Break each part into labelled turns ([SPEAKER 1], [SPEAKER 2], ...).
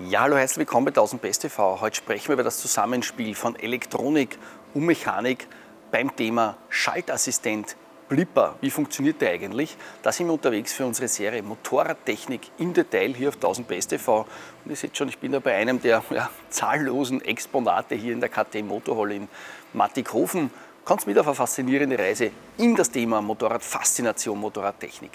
[SPEAKER 1] Ja, hallo, herzlich willkommen bei 1000 Best TV. Heute sprechen wir über das Zusammenspiel von Elektronik und Mechanik beim Thema Schaltassistent Blipper. Wie funktioniert der eigentlich? Da sind wir unterwegs für unsere Serie Motorradtechnik im Detail hier auf 1000 Best TV. Und ihr seht schon, ich bin da bei einem der zahllosen Exponate hier in der KTM Motorhalle in Mattighofen. Kommst mit auf eine faszinierende Reise in das Thema Motorradfaszination, Motorradtechnik.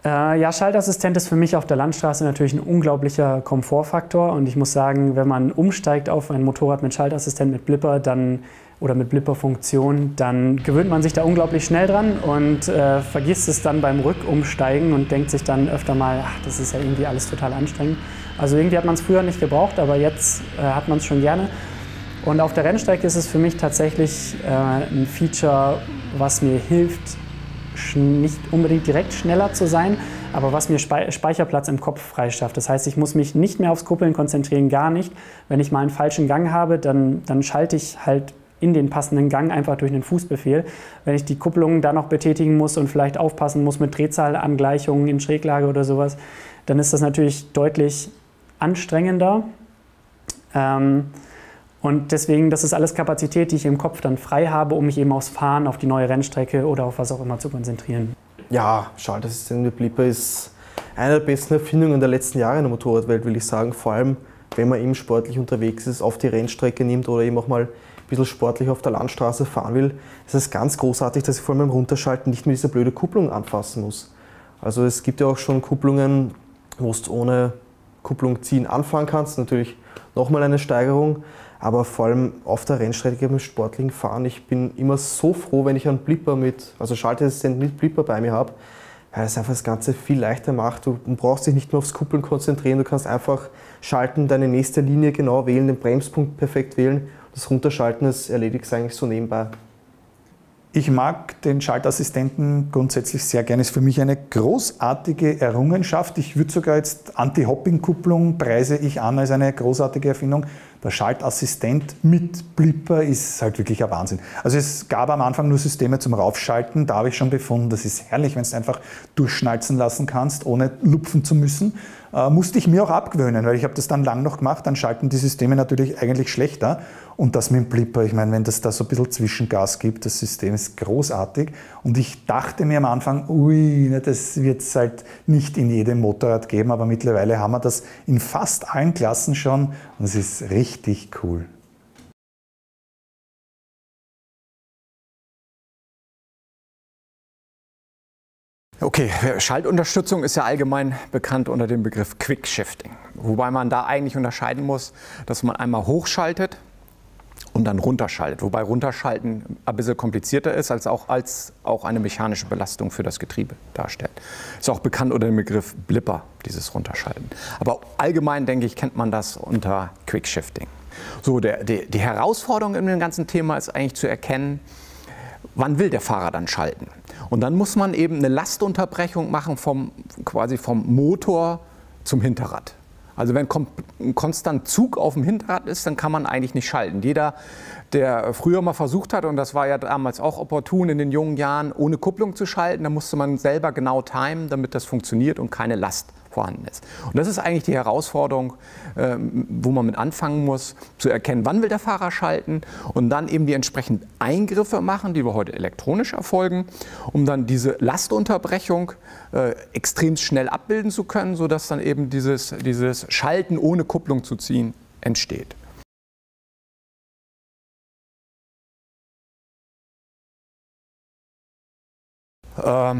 [SPEAKER 2] Ja, Schaltassistent ist für mich auf der Landstraße natürlich ein unglaublicher Komfortfaktor und ich muss sagen, wenn man umsteigt auf ein Motorrad mit Schaltassistent, mit Blipper oder mit Blipper-Funktion, dann gewöhnt man sich da unglaublich schnell dran und vergisst es dann beim Rückumsteigen und denkt sich dann öfter mal, ach, das ist ja irgendwie alles total anstrengend. Also irgendwie hat man es früher nicht gebraucht, aber jetzt hat man es schon gerne. Und auf der Rennstrecke ist es für mich tatsächlich ein Feature, was mir hilft, nicht unbedingt direkt schneller zu sein, aber was mir Speicherplatz im Kopf freischafft. Das heißt, ich muss mich nicht mehr aufs Kuppeln konzentrieren, gar nicht. Wenn ich mal einen falschen Gang habe, dann schalte ich halt in den passenden Gang einfach durch einen Fußbefehl. Wenn ich die Kupplung da noch betätigen muss und vielleicht aufpassen muss mit Drehzahlangleichungen in Schräglage oder sowas, dann ist das natürlich deutlich anstrengender. Und deswegen, das ist alles Kapazität, die ich im Kopf dann frei habe, um mich eben aufs Fahren, auf die neue Rennstrecke oder auf was auch immer zu konzentrieren.
[SPEAKER 3] Ja, Schaltassistent mit Blipper ist eine der besten Erfindungen der letzten Jahre in der Motorradwelt, will ich sagen. Vor allem, wenn man eben sportlich unterwegs ist, auf die Rennstrecke nimmt oder eben auch mal ein bisschen sportlich auf der Landstraße fahren will. Es ist ganz großartig, dass ich vor allem beim Runterschalten nicht mehr diese blöde Kupplung anfassen muss. Also es gibt ja auch schon Kupplungen, wo du ohne Kupplung ziehen anfahren kannst. Natürlich nochmal eine Steigerung. Aber vor allem auf der Rennstrecke beim sportlichen Fahren, ich bin immer so froh, wenn ich einen Blipper also Schaltassistent mit Blipper bei mir habe, weil es einfach das Ganze viel leichter macht. Du brauchst dich nicht mehr aufs Kuppeln konzentrieren, du kannst einfach schalten, deine nächste Linie genau wählen, den Bremspunkt perfekt wählen. Das Runterschalten, das erledigt eigentlich so nebenbei.
[SPEAKER 4] Ich mag den Schaltassistenten grundsätzlich sehr gerne. Ist für mich eine großartige Errungenschaft. Ich würde sogar jetzt Anti-Hopping-Kupplung preise ich an als eine großartige Erfindung. Der Schaltassistent mit Blipper ist halt wirklich ein Wahnsinn. Also es gab am Anfang nur Systeme zum Raufschalten. Da habe ich schon befunden, das ist herrlich, wenn du es einfach durchschnalzen lassen kannst, ohne lupfen zu müssen. Musste ich mir auch abgewöhnen, weil ich habe das dann lang noch gemacht. Dann schalten die Systeme natürlich eigentlich schlechter. Und das mit dem Blipper, ich meine, wenn das da so ein bisschen Zwischengas gibt, das System ist großartig. Und ich dachte mir am Anfang, ui, das wird es halt nicht in jedem Motorrad geben, aber mittlerweile haben wir das in fast allen Klassen schon und es ist richtig cool.
[SPEAKER 5] Okay, Schaltunterstützung ist ja allgemein bekannt unter dem Begriff Quick Shifting. Wobei man da eigentlich unterscheiden muss, dass man einmal hochschaltet und dann runterschaltet. Wobei runterschalten ein bisschen komplizierter ist, als auch eine mechanische Belastung für das Getriebe darstellt. Ist auch bekannt unter dem Begriff Blipper, dieses Runterschalten. Aber allgemein, denke ich, kennt man das unter Quick Shifting. So, die Herausforderung in dem ganzen Thema ist eigentlich zu erkennen, wann will der Fahrer dann schalten? Und dann muss man eben eine Lastunterbrechung machen quasi vom Motor zum Hinterrad. Also wenn ein konstant Zug auf dem Hinterrad ist, dann kann man eigentlich nicht schalten. Jeder, der früher mal versucht hat, und das war ja damals auch opportun in den jungen Jahren, ohne Kupplung zu schalten, da musste man selber genau timen, damit das funktioniert und keine Last vorhanden ist. Und das ist eigentlich die Herausforderung, wo man mit anfangen muss, zu erkennen, wann will der Fahrer schalten und dann eben die entsprechenden Eingriffe machen, die wir heute elektronisch erfolgen, um dann diese Lastunterbrechung extrem schnell abbilden zu können, sodass dann eben dieses Schalten ohne Kupplung zu ziehen entsteht. Ja,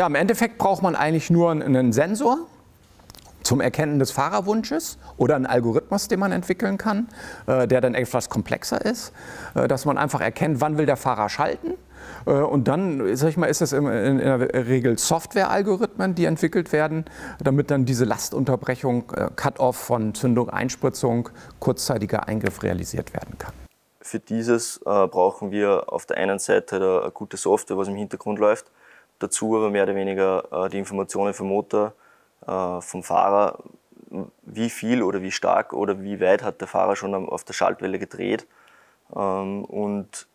[SPEAKER 5] im Endeffekt braucht man eigentlich nur einen Sensor zum Erkennen des Fahrerwunsches oder einen Algorithmus, den man entwickeln kann, der dann etwas komplexer ist, dass man einfach erkennt, wann will der Fahrer schalten. Und dann, sag ich mal, ist es in der Regel Software-Algorithmen, die entwickelt werden, damit dann diese Lastunterbrechung, Cut-off von Zündung, Einspritzung, kurzzeitiger Eingriff realisiert werden kann.
[SPEAKER 6] Für dieses brauchen wir auf der einen Seite eine gute Software, was im Hintergrund läuft, dazu aber mehr oder weniger die Informationen vom Motor, vom Fahrer, wie viel oder wie stark oder wie weit hat der Fahrer schon auf der Schaltwelle gedreht, und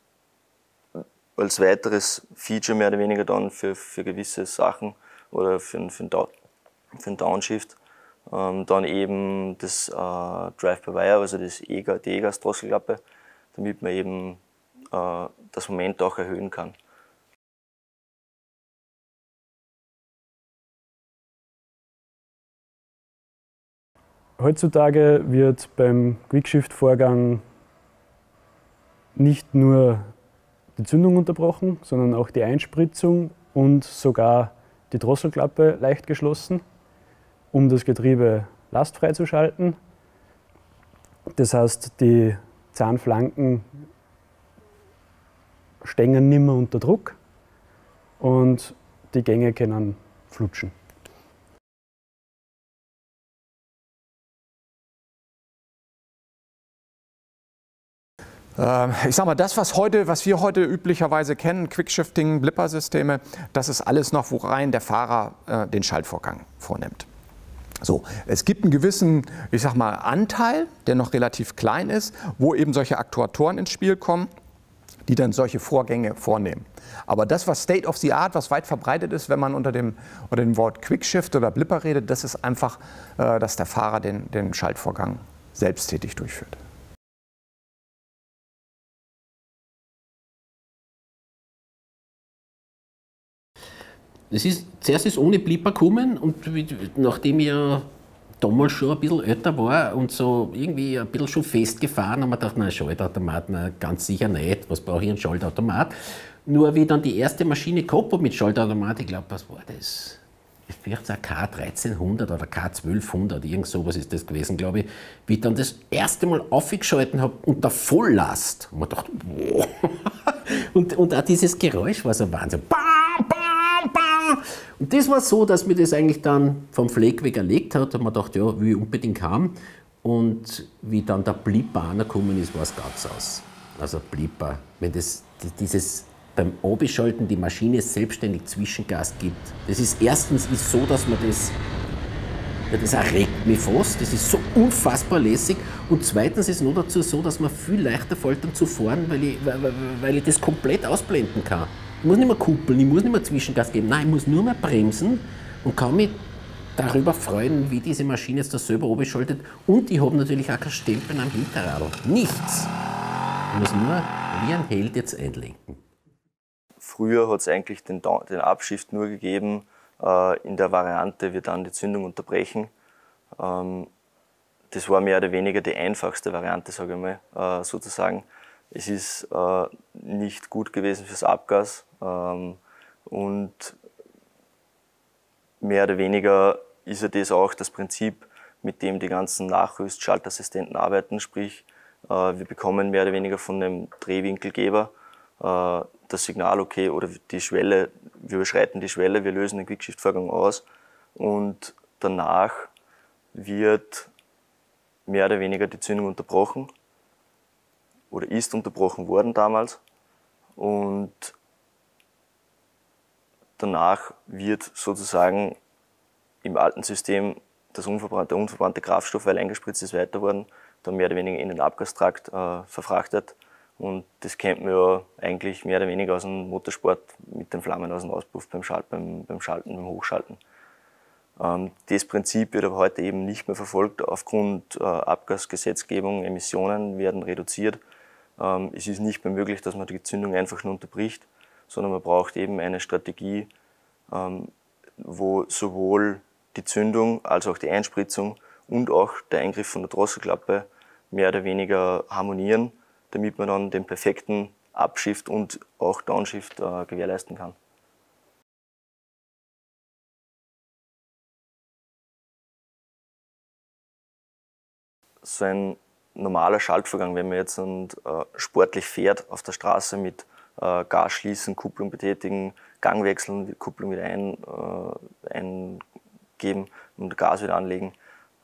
[SPEAKER 6] als weiteres Feature mehr oder weniger dann für gewisse Sachen oder für einen Downshift dann eben das Drive-by-Wire, also die E-Gas-Drosselklappe, damit man eben das Moment auch erhöhen kann.
[SPEAKER 7] Heutzutage wird beim Quickshift-Vorgang nicht nur die Zündung unterbrochen, sondern auch die Einspritzung und sogar die Drosselklappe leicht geschlossen, um das Getriebe lastfrei zu schalten. Das heißt, die Zahnflanken stehen nicht mehr unter Druck und die Gänge können flutschen.
[SPEAKER 5] Ich sag mal, das, was wir heute üblicherweise kennen, Quickshifting, Blipper-Systeme, das ist alles noch, worein der Fahrer den Schaltvorgang vornimmt. So, es gibt einen gewissen, ich sag mal, Anteil, der noch relativ klein ist, wo eben solche Aktuatoren ins Spiel kommen, die dann solche Vorgänge vornehmen. Aber das, was State of the Art, was weit verbreitet ist, wenn man unter dem Wort Quickshift oder Blipper redet, das ist einfach, dass der Fahrer den Schaltvorgang selbsttätig durchführt.
[SPEAKER 8] Zuerst ist ohne Blipper gekommen und nachdem ich ja damals schon ein bisschen älter war und so irgendwie ein bisschen schon festgefahren, haben wir gedacht, nein, Schaltautomat, na, ganz sicher nicht, was brauche ich einen Schaltautomat? Nur wie ich dann die erste Maschine gehabt habe mit Schaltautomat, ich glaube, was war das? Vielleicht ein K1300 oder K1200, irgend sowas ist das gewesen, glaube ich, wie ich dann das erste Mal aufgeschalten habe unter Volllast. Und man dachte, wow. Und auch dieses Geräusch war so Wahnsinn. Bam, bam, bam. Und das war so, dass mir das eigentlich dann vom Fleck weg erlegt hat und man dachte, ja, will ich unbedingt haben. Und wie dann der Blipper angekommen ist, war es ganz aus. Also Blipper, wenn dieses beim Abschalten die Maschine selbstständig Zwischengas gibt. Das ist erstens so, dass man das erregt mich fast, das ist so unfassbar lässig. Und zweitens ist es noch dazu so, dass man viel leichter fällt dann zu fahren, weil ich das komplett ausblenden kann. Ich muss nicht mehr kuppeln, ich muss nicht mehr Zwischengas geben, nein, ich muss nur mehr bremsen und kann mich darüber freuen, wie diese Maschine jetzt da selber abschaltet. Und ich habe natürlich auch kein Stempeln am Hinterrad. Nichts. Ich muss nur wie ein Held jetzt einlenken.
[SPEAKER 6] Früher hat es eigentlich den Upshift nur gegeben, in der Variante, wir dann die Zündung unterbrechen. Das war mehr oder weniger die einfachste Variante, sage ich mal, sozusagen. Es ist nicht gut gewesen fürs Abgas und mehr oder weniger ist ja das auch das Prinzip, mit dem die ganzen Nachrüst-Schaltassistenten arbeiten, sprich wir bekommen mehr oder weniger von dem Drehwinkelgeber das Signal, okay, oder die Schwelle, wir überschreiten die Schwelle, wir lösen den Quickshift-Vorgang aus und danach wird mehr oder weniger die Zündung unterbrochen oder ist unterbrochen worden damals und danach wird sozusagen im alten System der unverbrannte Kraftstoff, weil eingespritzt ist, weiter worden, dann mehr oder weniger in den Abgastrakt verfrachtet. Und das kennt man ja eigentlich mehr oder weniger aus dem Motorsport mit den Flammen aus dem Auspuff beim Hochschalten. Das Prinzip wird aber heute eben nicht mehr verfolgt. Aufgrund Abgasgesetzgebung, Emissionen werden reduziert. Es ist nicht mehr möglich, dass man die Zündung einfach nur unterbricht, sondern man braucht eben eine Strategie, wo sowohl die Zündung als auch die Einspritzung und auch der Eingriff von der Drosselklappe mehr oder weniger harmonieren, damit man dann den perfekten Upshift und auch Downshift gewährleisten kann. So ein normaler Schaltvorgang, wenn man jetzt sportlich fährt auf der Straße mit Gas schließen, Kupplung betätigen, Gang wechseln, Kupplung wieder eingeben und Gas wieder anlegen,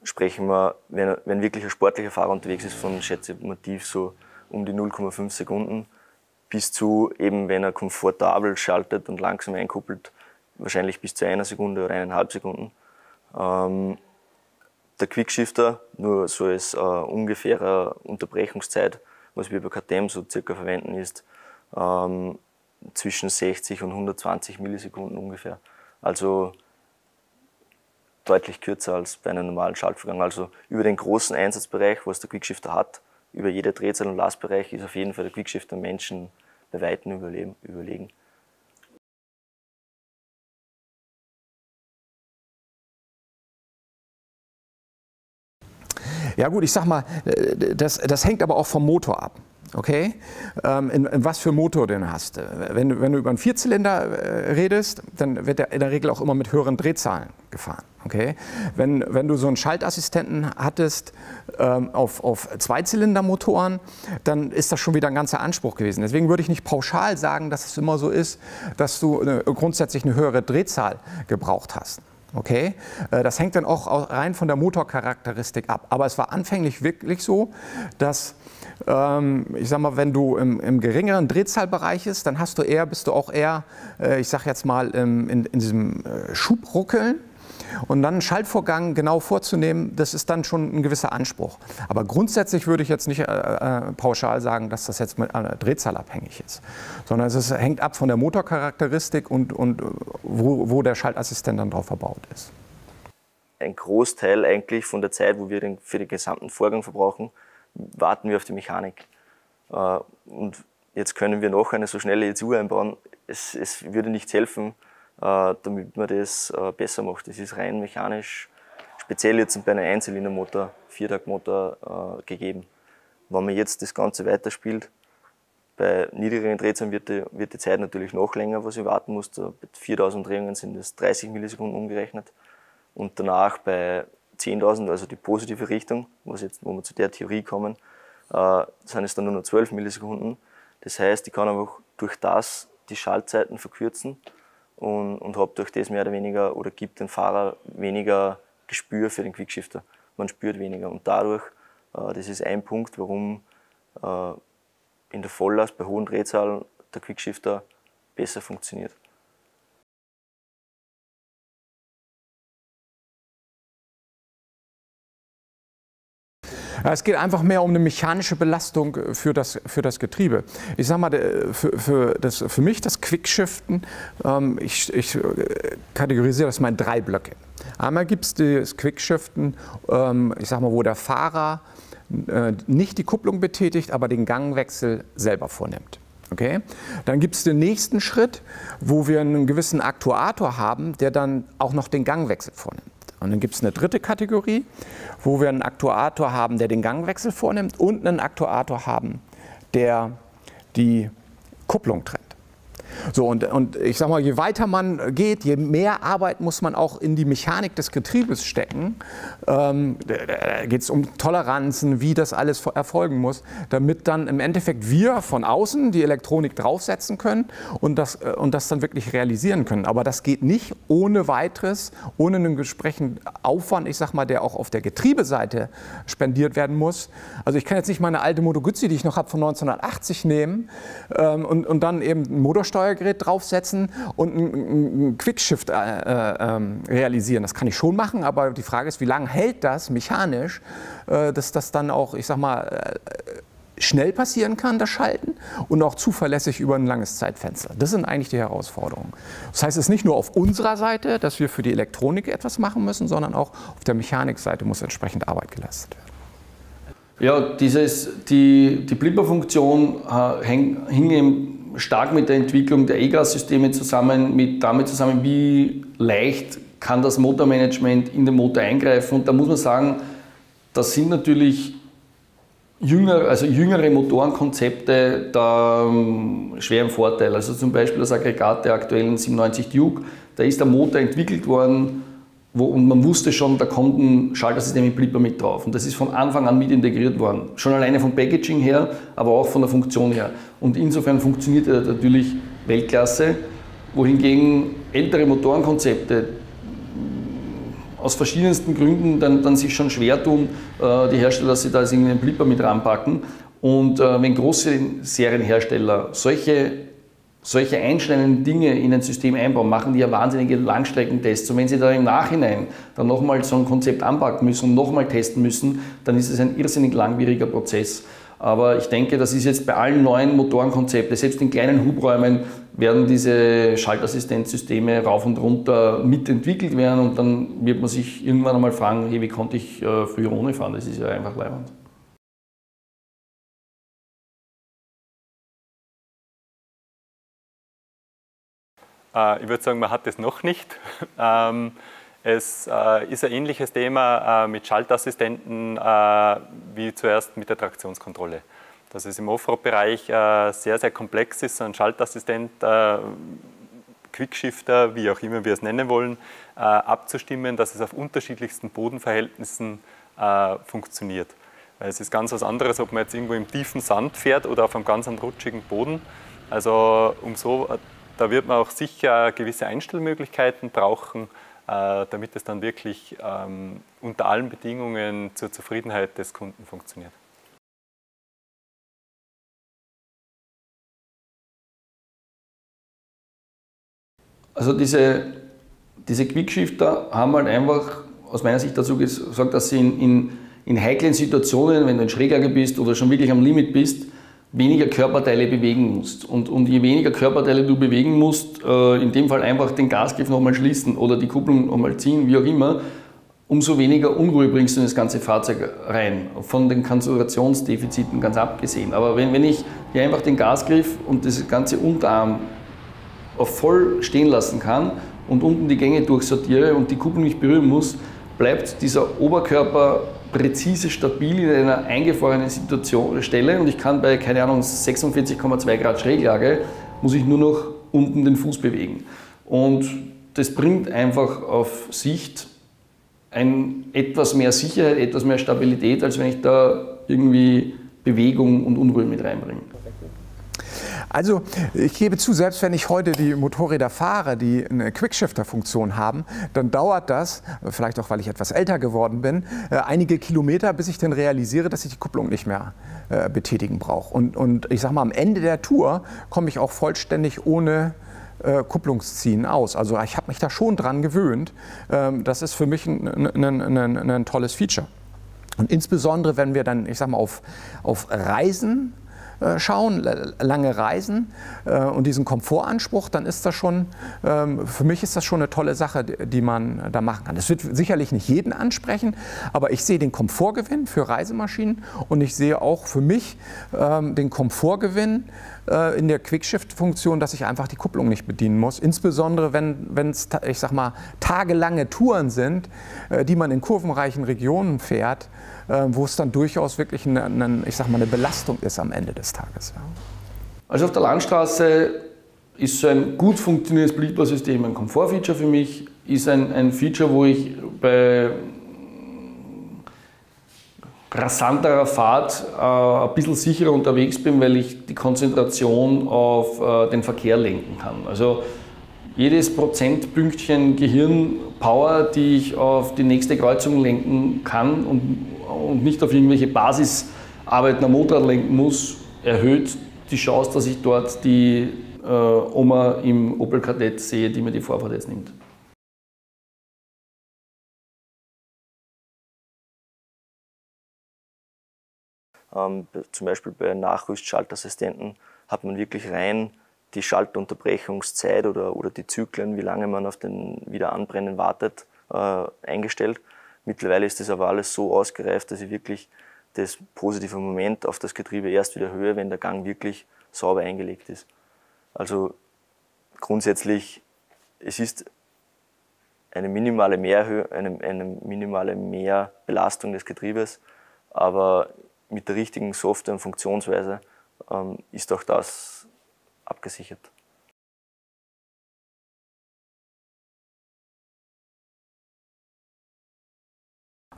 [SPEAKER 6] sprechen wir, wenn wirklich ein sportlicher Fahrer unterwegs ist, von schätze ich so um die 0,5 Sekunden bis zu eben, wenn er komfortabel schaltet und langsam einkuppelt, wahrscheinlich bis zu 1 Sekunde oder 1,5 Sekunden. Der Quickshifter, nur so als ungefähre Unterbrechungszeit, was wir bei KTM so circa verwenden, ist zwischen 60 und 120 Millisekunden ungefähr. Also deutlich kürzer als bei einem normalen Schaltvorgang. Also über den großen Einsatzbereich, was der Quickshifter hat, über jede Drehzahl- und Lastbereich, ist auf jeden Fall der Quickshifter Menschen bei Weitem überlegen.
[SPEAKER 5] Ja gut, ich sag mal, das hängt aber auch vom Motor ab. Okay? In was für Motor du hast. Wenn du über einen Vierzylinder redest, dann wird der in der Regel auch immer mit höheren Drehzahlen gefahren. Okay? Wenn du so einen Schaltassistenten hattest auf Zweizylindermotoren, dann ist das schon wieder ein ganzer Anspruch gewesen. Deswegen würde ich nicht pauschal sagen, dass es immer so ist, dass du grundsätzlich eine höhere Drehzahl gebraucht hast. Okay? Das hängt dann auch rein von der Motorcharakteristik ab. Aber es war anfänglich wirklich so, dass ich sag mal, wenn du im geringeren Drehzahlbereich bist, dann bist du auch eher, ich sag jetzt mal, in diesem Schubruckeln. Und dann einen Schaltvorgang genau vorzunehmen, das ist dann schon ein gewisser Anspruch. Aber grundsätzlich würde ich jetzt nicht pauschal sagen, dass das jetzt mit einer Drehzahl abhängig ist. Sondern es hängt ab von der Motorcharakteristik und wo der Schaltassistent dann drauf verbaut ist.
[SPEAKER 6] Ein Großteil eigentlich von der Zeit, wo wir den für den gesamten Vorgang verbrauchen, warten wir auf die Mechanik. Und jetzt können wir noch eine so schnelle ECU einbauen. Es würde nichts helfen, damit man das besser macht. Das ist rein mechanisch, speziell jetzt bei einem Einzylindermotor, Viertaktmotor gegeben. Wenn man jetzt das Ganze weiterspielt, bei niedrigeren Drehzahlen wird die Zeit natürlich noch länger, was ich warten muss. Bei 4000 Drehungen sind es 30 Millisekunden umgerechnet. Und danach bei 10.000, also die positive Richtung, wo wir zu der Theorie kommen, sind es dann nur noch 12 Millisekunden. Das heißt, ich kann einfach durch das die Schaltzeiten verkürzen und habe durch das mehr oder weniger oder gibt den Fahrer weniger Gespür für den Quickshifter. Man spürt weniger und dadurch, das ist ein Punkt, warum in der Volllast bei hohen Drehzahlen der Quickshifter besser funktioniert.
[SPEAKER 5] Es geht einfach mehr um eine mechanische Belastung für das Getriebe. Ich sag mal, für mich das Quickshiften, ich kategorisiere das mal in 3 Blöcke. Einmal gibt es das Quickshiften, ich sag mal, wo der Fahrer nicht die Kupplung betätigt, aber den Gangwechsel selber vornimmt. Okay? Dann gibt es den nächsten Schritt, wo wir einen gewissen Aktuator haben, der dann auch noch den Gangwechsel vornimmt. Und dann gibt es eine dritte Kategorie, wo wir einen Aktuator haben, der den Gangwechsel vornimmt und einen Aktuator haben, der die Kupplung trennt. So, und ich sag mal, je weiter man geht, je mehr Arbeit muss man auch in die Mechanik des Getriebes stecken. Da geht es um Toleranzen, wie das alles erfolgen muss, damit dann im Endeffekt wir von außen die Elektronik draufsetzen können und das dann wirklich realisieren können. Aber das geht nicht ohne weiteres, ohne einen entsprechenden Aufwand, ich sag mal, der auch auf der Getriebeseite spendiert werden muss. Also ich kann jetzt nicht meine alte Moto Guzzi, die ich noch habe von 1980 nehmen und dann eben ein Motorsteuergerät draufsetzen und einen Quickshift realisieren. Das kann ich schon machen, aber die Frage ist, wie lange hält das mechanisch, dass das dann auch, ich sag mal, schnell passieren kann, das Schalten, und auch zuverlässig über ein langes Zeitfenster. Das sind eigentlich die Herausforderungen. Das heißt, es ist nicht nur auf unserer Seite, dass wir für die Elektronik etwas machen müssen, sondern auch auf der Mechanikseite muss entsprechend Arbeit geleistet werden.
[SPEAKER 1] Ja, die Blipper-Funktion hing eben stark mit der Entwicklung der E-Gas-Systeme damit zusammen, wie leicht kann das Motormanagement in den Motor eingreifen. Und da muss man sagen, das sind natürlich jüngere Motorenkonzepte da schwer im Vorteil. Also zum Beispiel das Aggregat der aktuellen 97 Duke, da ist der Motor entwickelt worden, und man wusste schon, da kommt ein Schaltersystem mit Blipper mit drauf. Und das ist von Anfang an mit integriert worden. Schon alleine vom Packaging her, aber auch von der Funktion her. Und insofern funktioniert er natürlich Weltklasse, wohingegen ältere Motorenkonzepte aus verschiedensten Gründen dann sich schon schwer tun, die Hersteller, dass sie da irgendeinen Blipper mit ranpacken. Und wenn große Serienhersteller solche einschneidenden Dinge in ein System einbauen, machen die ja wahnsinnige Langstreckentests. Und wenn sie da im Nachhinein dann nochmal so ein Konzept anpacken müssen und nochmal testen müssen, dann ist es ein irrsinnig langwieriger Prozess. Aber ich denke, das ist jetzt bei allen neuen Motorenkonzepten, selbst in kleinen Hubräumen, werden diese Schaltassistenzsysteme rauf und runter mitentwickelt werden und dann wird man sich irgendwann einmal fragen, hey, wie konnte ich früher ohne fahren? Das ist ja einfach leibend.
[SPEAKER 9] Ich würde sagen, man hat das noch nicht. Es ist ein ähnliches Thema mit Schaltassistenten wie zuerst mit der Traktionskontrolle. Dass es im Offroad-Bereich sehr, sehr komplex ist, so ein Schaltassistent, Quickshifter, wie auch immer wir es nennen wollen, abzustimmen, dass es auf unterschiedlichsten Bodenverhältnissen funktioniert. Weil es ist ganz was anderes, ob man jetzt irgendwo im tiefen Sand fährt oder auf einem ganz rutschigen Boden. Also da wird man auch sicher gewisse Einstellmöglichkeiten brauchen, damit es dann wirklich unter allen Bedingungen zur Zufriedenheit des Kunden funktioniert.
[SPEAKER 1] Also diese Quickshifter haben halt einfach aus meiner Sicht dazu gesagt, dass sie in heiklen Situationen, wenn du in Schräglage bist oder schon wirklich am Limit bist, weniger Körperteile bewegen musst. Und je weniger Körperteile du bewegen musst, in dem Fall einfach den Gasgriff nochmal schließen oder die Kupplung nochmal ziehen, wie auch immer, umso weniger Unruhe bringst du in das ganze Fahrzeug rein. Von den Konzentrationsdefiziten ganz abgesehen. Aber wenn ich hier einfach den Gasgriff und das ganze Unterarm auf voll stehen lassen kann und unten die Gänge durchsortiere und die Kupplung nicht berühren muss, bleibt dieser Oberkörper präzise stabil in einer eingefrorenen Stelle und ich kann bei, keine Ahnung, 46,2 Grad Schräglage, muss ich nur noch unten den Fuß bewegen. Und das bringt einfach auf Sicht etwas mehr Sicherheit, etwas mehr Stabilität, als wenn ich da irgendwie Bewegung und Unruhe mit reinbringe.
[SPEAKER 5] Also ich gebe zu, selbst wenn ich heute die Motorräder fahre, die eine Quickshifter-Funktion haben, dann dauert das, vielleicht auch weil ich etwas älter geworden bin, einige Kilometer, bis ich dann realisiere, dass ich die Kupplung nicht mehr betätigen brauche. Und ich sage mal, am Ende der Tour komme ich auch vollständig ohne Kupplungsziehen aus. Also ich habe mich da schon dran gewöhnt. Das ist für mich ein tolles Feature. Und insbesondere, wenn wir dann, ich sag mal, auf Reisen schauen, lange Reisen und diesen Komfortanspruch, dann ist das schon, für mich ist das schon eine tolle Sache, die man da machen kann. Das wird sicherlich nicht jeden ansprechen, aber ich sehe den Komfortgewinn für Reisemaschinen und ich sehe auch für mich den Komfortgewinn in der Quickshift-Funktion, dass ich einfach die Kupplung nicht bedienen muss. Insbesondere, wenn es, ich sag mal, tagelange Touren sind, die man in kurvenreichen Regionen fährt, wo es dann durchaus wirklich eine Belastung ist am Ende des Tages. Ja.
[SPEAKER 1] Also auf der Landstraße ist so ein gut funktionierendes Blipper-System ein Komfortfeature für mich, ist ein Feature, wo ich bei rasanterer Fahrt ein bisschen sicherer unterwegs bin, weil ich die Konzentration auf den Verkehr lenken kann. Also jedes Prozentpünktchen Gehirnpower, die ich auf die nächste Kreuzung lenken kann und nicht auf irgendwelche Basisarbeiten am Motorrad lenken muss, erhöht die Chance, dass ich dort die Oma im Opel Kadett sehe, die mir die Vorfahrt jetzt nimmt.
[SPEAKER 6] Zum Beispiel bei Nachrüstschaltassistenten hat man wirklich rein die Schaltunterbrechungszeit oder die Zyklen, wie lange man auf den Wiederanbrennen wartet, eingestellt. Mittlerweile ist das aber alles so ausgereift, dass ich wirklich das positive Moment auf das Getriebe erst wieder höre, wenn der Gang wirklich sauber eingelegt ist. Also grundsätzlich, es ist eine minimale Mehrbelastung des Getriebes, aber mit der richtigen Software und Funktionsweise ist auch das abgesichert.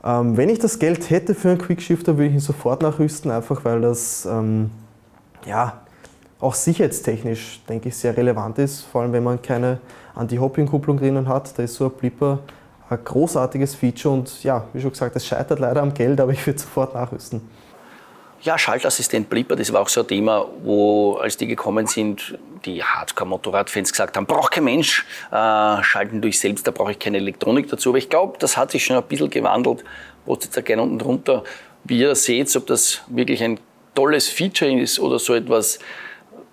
[SPEAKER 3] Wenn ich das Geld hätte für einen Quickshifter, würde ich ihn sofort nachrüsten, einfach weil das ja, auch sicherheitstechnisch, denke ich, sehr relevant ist. Vor allem, wenn man keine Anti-Hopping-Kupplung drinnen hat, da ist so ein Blipper ein großartiges Feature und ja, wie schon gesagt, es scheitert leider am Geld, aber ich würde sofort nachrüsten.
[SPEAKER 1] Ja, Schaltassistent Blipper, das war auch so ein Thema, wo, als die gekommen sind, die Hardcore-Motorradfans gesagt haben, braucht kein Mensch, schalten durch selbst, da brauche ich keine Elektronik dazu. Aber ich glaube, das hat sich schon ein bisschen gewandelt. Postet da gerne unten drunter, wie ihr seht, ob das wirklich ein tolles Feature ist oder so etwas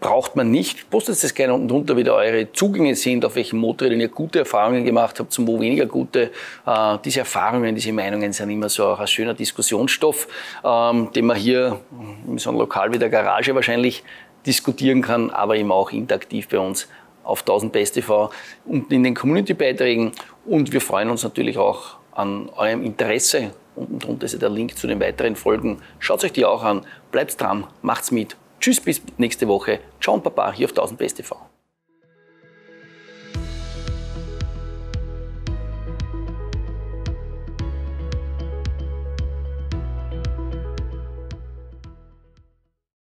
[SPEAKER 1] braucht man nicht. Postet es gerne unten drunter, wie da eure Zugänge sind, auf welchen Motorrädern ihr gute Erfahrungen gemacht habt, und wo weniger gute. Diese Erfahrungen, diese Meinungen sind immer so auch ein schöner Diskussionsstoff, den man hier in so einem Lokal wie der Garage wahrscheinlich diskutieren kann, aber eben auch interaktiv bei uns auf 1000 Best TV und in den Community-Beiträgen. Und wir freuen uns natürlich auch an eurem Interesse. Unten drunter ist ja der Link zu den weiteren Folgen. Schaut euch die auch an, bleibt dran, macht's mit. Tschüss, bis nächste Woche. Ciao und Baba hier auf 1000 Best TV.